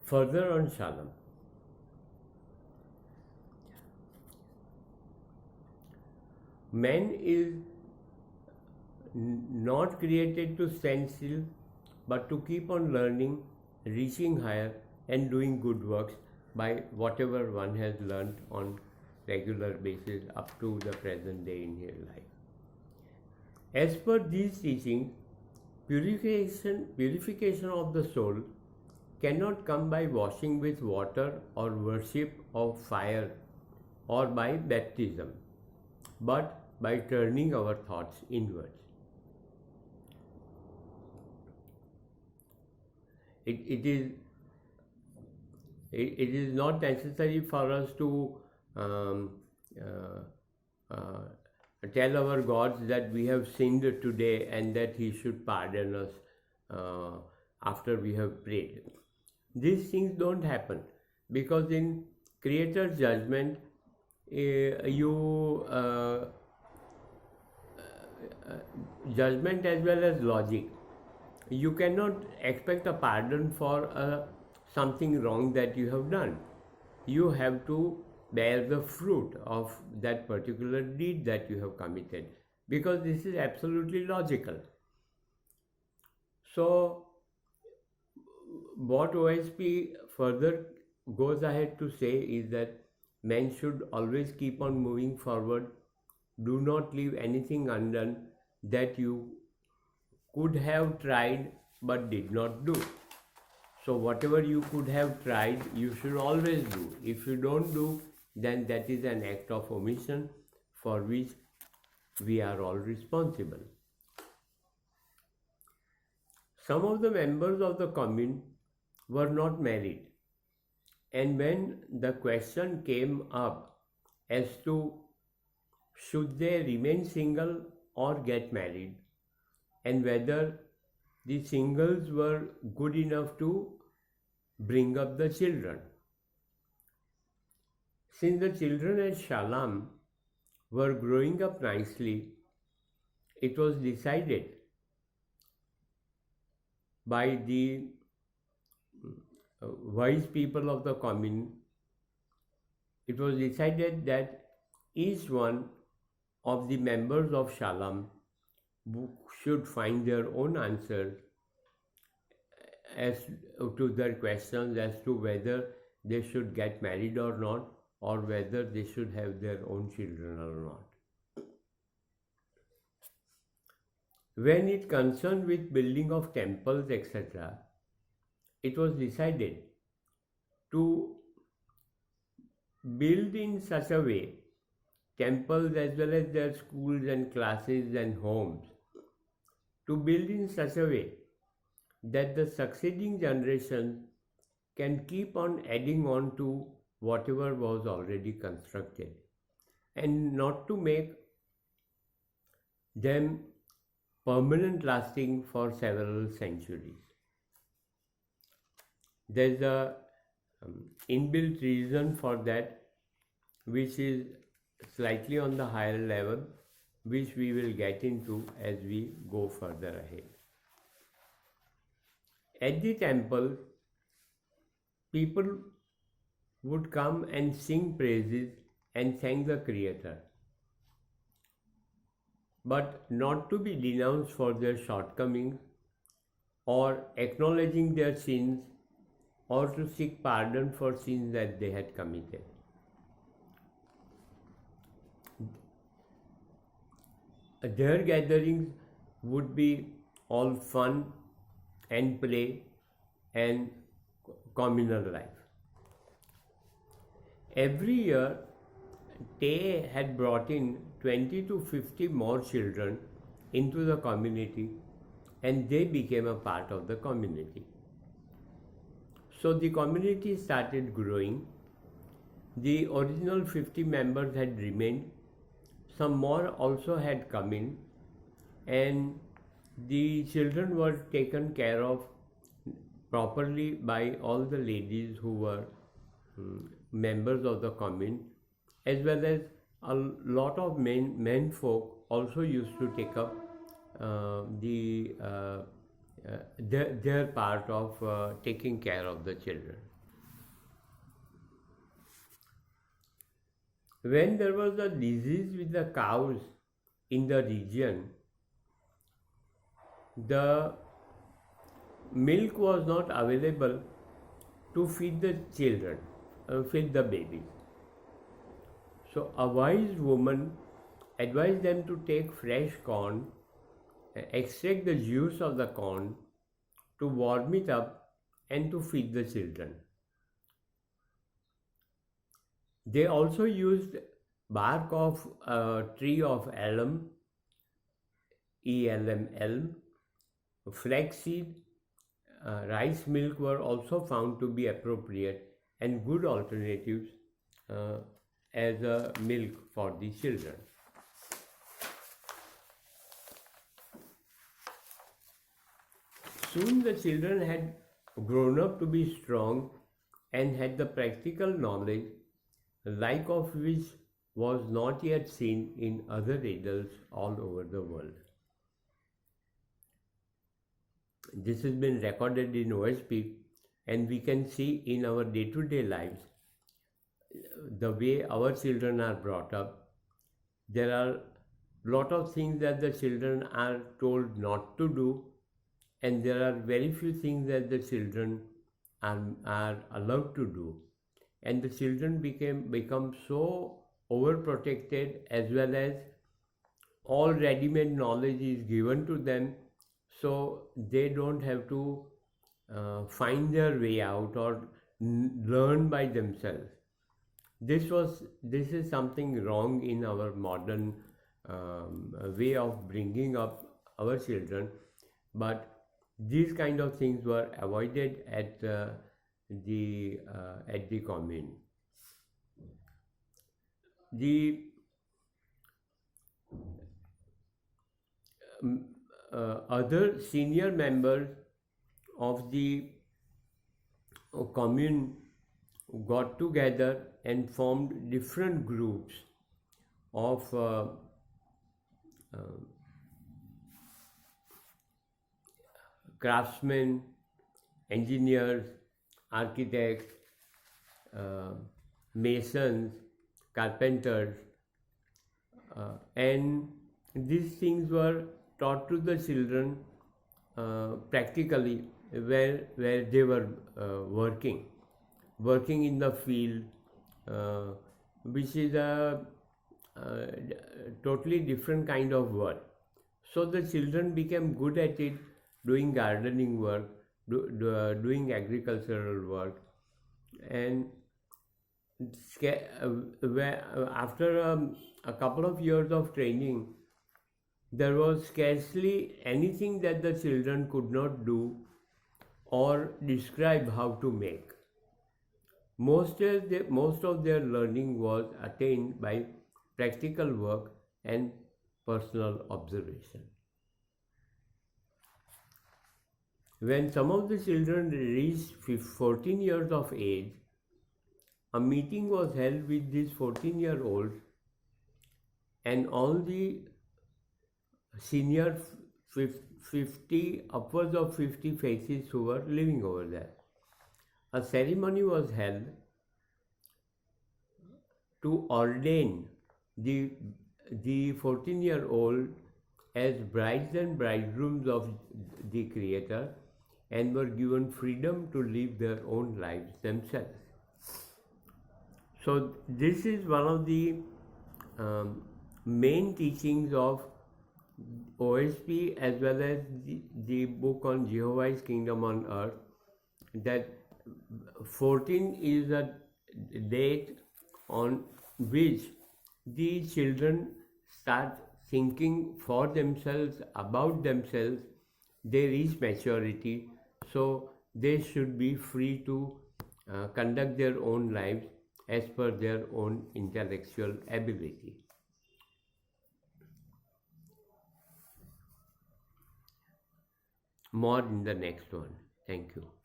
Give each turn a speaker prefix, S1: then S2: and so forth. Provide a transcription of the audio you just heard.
S1: Further on Shalom. Man is not created to stand still, but to keep on learning, reaching higher, and doing good works by whatever one has learned on regular basis up to the present day in his life. As per these teachings, purification of the soul cannot come by washing with water or worship of fire or by baptism, but by turning our thoughts inwards. It is not necessary for us to um, tell our gods that we have sinned today and that He should pardon us after we have prayed. These things don't happen because in Creator's judgment, judgment as well as logic, you cannot expect a pardon for something wrong that you have done. You have to bear the fruit of that particular deed that you have committed, because this is absolutely logical. So what oahspe further goes ahead to say is that man should always keep on moving forward. Do not leave anything undone that you could have tried but did not do. So whatever you could have tried, you should always do. If you don't do, then that is an act of omission for which we are all responsible. Some of the members of the commune were not married, and when the question came up as to should they remain single or get married, and whether the singles were good enough to bring up the children. Since the children at Shalom were growing up nicely, it was decided by the wise people of the commune, it was decided that each one of the members of Shalom should find their own answers as to their questions as to whether they should get married or not, or whether they should have their own children or not. When it concerned with building of temples, etc., it was decided to build in such a way temples as well as their schools and classes and homes, to build in such a way that the succeeding generation can keep on adding on to whatever was already constructed, and not to make them permanent lasting for several centuries. There is a inbuilt reason for that, which is slightly on the higher level, which we will get into as we go further ahead. At the temple, people would come and sing praises and thank the Creator, but not to be denounced for their shortcomings or acknowledging their sins or to seek pardon for sins that they had committed. Their gatherings would be all fun and play and communal life. Every year, Tay had brought in 20 to 50 more children into the community, and they became a part of the community. So the community started growing. The original 50 members had remained. Some more also had come in, and the children were taken care of properly by all the ladies who were members of the commune, as well as a lot of men folk also used to take up their part of taking care of the children. when there was a disease with the cows in the region, the milk was not available to feed the children, feed the babies. So a wise woman advised them to take fresh corn, extract the juice of the corn, to warm it up and to feed the children. They also used bark of a tree of elm, elm, flaxseed, rice milk were also found to be appropriate and good alternatives as a milk for the children. Soon the children had grown up to be strong and had the practical knowledge, like of which was not yet seen in other adults all over the world. This has been recorded in OSP, and we can see in our day-to-day lives the way our children are brought up. There are a lot of things that the children are told not to do, and there are very few things that the children are allowed to do. And the children become so overprotected, as well as all ready-made knowledge is given to them, so they don't have to find their way out or learn by themselves. This is something wrong in our modern way of bringing up our children, but these kind of things were avoided at the commune. The other senior members of the commune got together and formed different groups of craftsmen, engineers, architects, masons, carpenters, and these things were taught to the children practically where they were working in the field, which is a totally different kind of work. So the children became good at it, doing gardening work, doing agricultural work, and after a couple of years of training, there was scarcely anything that the children could not do or describe how to make. Most of their learning was attained by practical work and personal observation. When some of the children reached 14 years of age, a meeting was held with these 14-year-olds and all the senior 50, upwards of 50 faces who were living over there. A ceremony was held to ordain the 14-year-old as brides and bridegrooms of the Creator, and were given freedom to live their own lives themselves. So this is one of the main teachings of OSP, as well as the book on Jehovah's Kingdom on Earth, that 14 is a date on which the children start thinking for themselves, about themselves. They reach maturity, so they should be free to conduct their own lives as per their own intellectual ability. More in the next one. Thank you.